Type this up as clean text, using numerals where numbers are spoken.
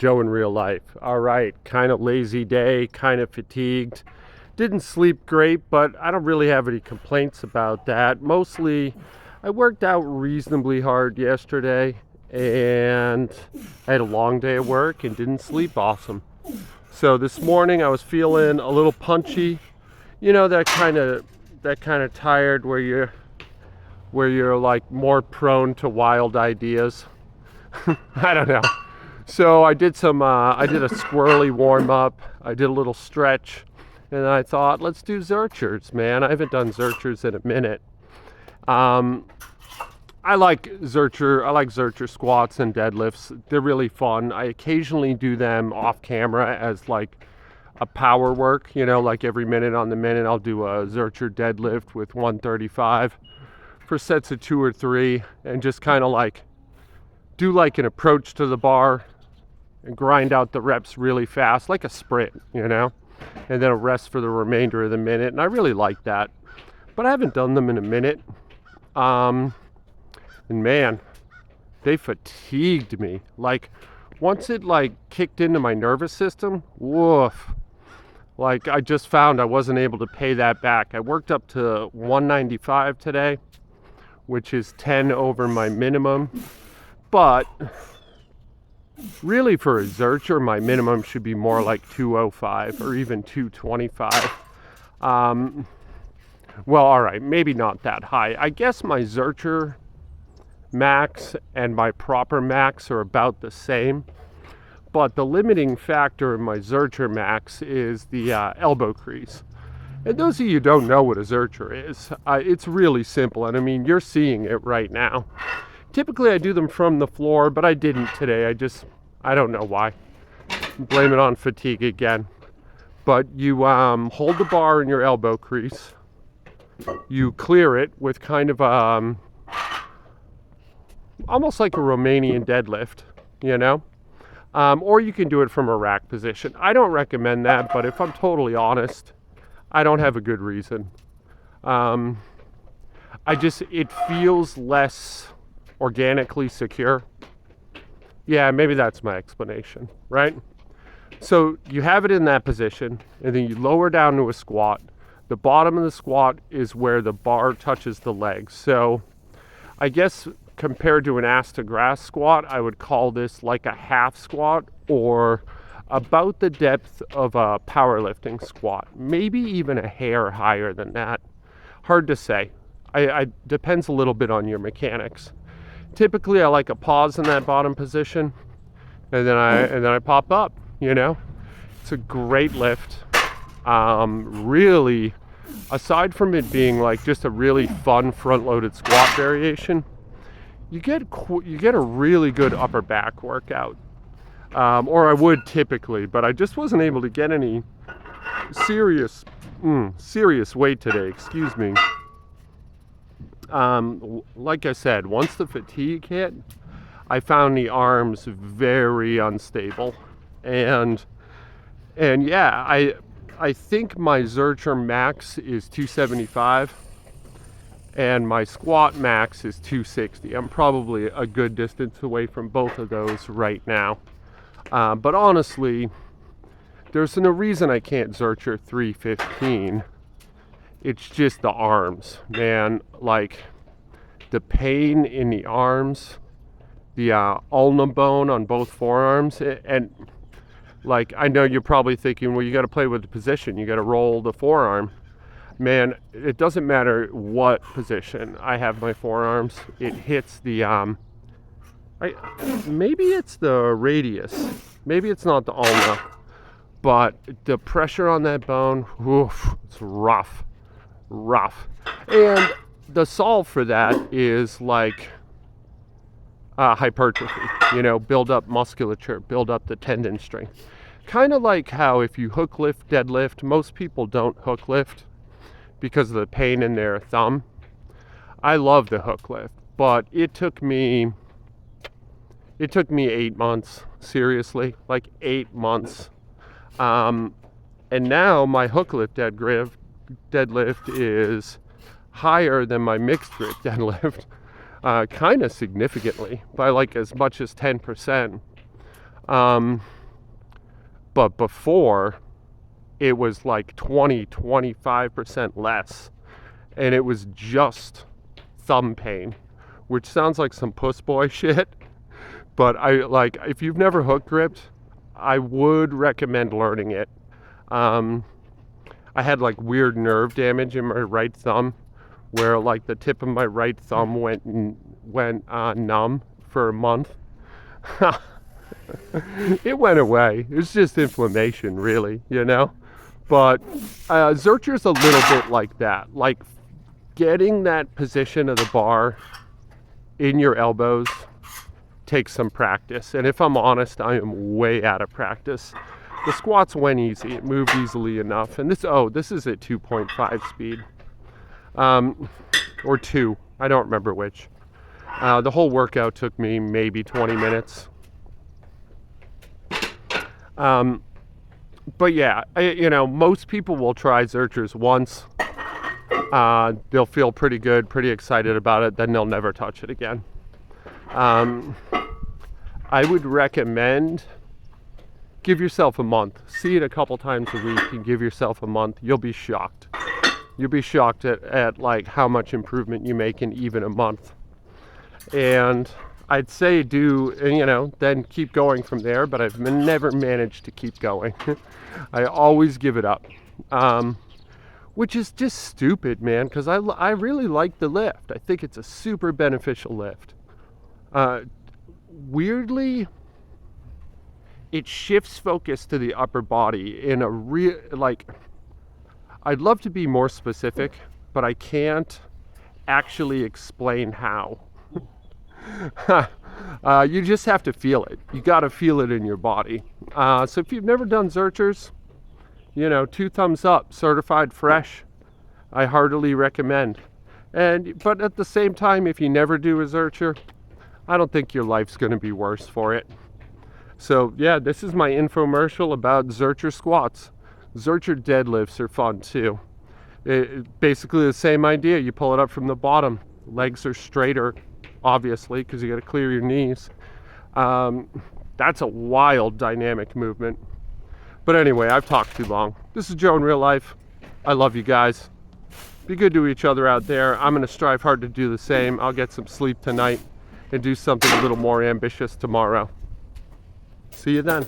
Joe in real life. All right, kind of lazy day, kind of fatigued. Didn't sleep great, but I don't really have any complaints about that. Mostly, I worked out reasonably hard yesterday, and I had a long day of work and didn't sleep awesome. So this morning I was feeling a little punchy. You know, that kind of tired where you're like more prone to wild ideas. I don't know. So I did a squirrely warm up. I did a little stretch, and I thought, let's do Zerchers, man. I haven't done Zerchers in a minute. I like Zercher squats and deadlifts. They're really fun. I occasionally do them off camera as like a power work, like every minute on the minute I'll do a Zercher deadlift with 135 for sets of 2 or 3, and just kind of like do like an approach to the bar and grind out the reps really fast, like a sprint, and then a rest for the remainder of the minute. And I really like that, but I haven't done them in a minute. And man, they fatigued me. Like once it like kicked into my nervous system, woof. Like I just found I wasn't able to pay that back. I worked up to 195 today, which is 10 over my minimum. But really for a Zercher, my minimum should be more like 205 or even 225. Well, all right, maybe not that high. I guess my Zercher max and my proper max are about the same. But the limiting factor in my Zercher max is the elbow crease. And those of you who don't know what a Zercher is, it's really simple. And I mean, you're seeing it right now. Typically I do them from the floor, but I didn't today. I don't know why. Blame it on fatigue again. But you hold the bar in your elbow crease. You clear it with kind of almost like a Romanian deadlift, or you can do it from a rack position. I don't recommend that, but if I'm totally honest, I don't have a good reason. It feels less organically secure. Yeah, maybe that's my explanation, right? So you have it in that position, and then you lower down to a squat. The bottom of the squat is where the bar touches the legs. So I guess compared to an ass to grass squat, I would call this like a half squat, or about the depth of a powerlifting squat. Maybe even a hair higher than that. Hard to say. I depends a little bit on your mechanics. Typically, I like a pause in that bottom position, and then I pop up. It's a great lift. Really, aside from it being like just a really fun front-loaded squat variation, you get a really good upper back workout. Or I would typically, but I just wasn't able to get any serious weight today. Excuse me. Like I said, once the fatigue hit, I found the arms very unstable, and yeah, I think my Zercher max is 275, and my squat max is 260. I'm probably a good distance away from both of those right now, but honestly, there's no reason I can't Zercher 315. It's just the arms, man. Like the pain in the arms, the ulna bone on both forearms, and like I know you're probably thinking, well, you got to play with the position, you got to roll the forearm. Man, it doesn't matter what position I have my forearms. It hits the maybe it's the radius, maybe it's not the ulna, but the pressure on that bone, oof, it's rough. And the solve for that is like hypertrophy, build up musculature, build up the tendon strength. Kind of like how if you hook lift, deadlift, most people don't hook lift because of the pain in their thumb. I love the hook lift, but it took me 8 months, seriously, like 8 months. And now my hook lift deadlift is higher than my mixed grip deadlift, kind of significantly, by like as much as 10%. But before, it was like 25% less. And it was just thumb pain, which sounds like some puss boy shit. But if you've never hook gripped, I would recommend learning it. I had like weird nerve damage in my right thumb, where like the tip of my right thumb went numb for a month. It went away. It was just inflammation, really, you know. But Zercher's a little bit like that. Like getting that position of the bar in your elbows takes some practice. And if I'm honest, I am way out of practice. The squats went easy. It moved easily enough. And this is at 2.5 speed. Or 2. I don't remember which. The whole workout took me maybe 20 minutes. But yeah, most people will try Zerchers once. They'll feel pretty good, pretty excited about it, then they'll never touch it again. I would recommend give yourself a month. See it a couple times a week and give yourself a month. You'll be shocked. You'll be shocked at like how much improvement you make in even a month. And I'd say then keep going from there, but I've never managed to keep going. I always give it up. Which is just stupid, man, because I really like the lift. I think it's a super beneficial lift. Weirdly, it shifts focus to the upper body in a I'd love to be more specific, but I can't actually explain how. You just have to feel it. You got to feel it in your body. So if you've never done Zerchers, 2 thumbs up, certified fresh. I heartily recommend. But at the same time, if you never do a Zercher, I don't think your life's going to be worse for it. So yeah, this is my infomercial about Zercher squats. Zercher deadlifts are fun too. Basically the same idea. You pull it up from the bottom. Legs are straighter, obviously, because you got to clear your knees. That's a wild dynamic movement. But anyway, I've talked too long. This is Joe in real life. I love you guys. Be good to each other out there. I'm going to strive hard to do the same. I'll get some sleep tonight and do something a little more ambitious tomorrow. See you then.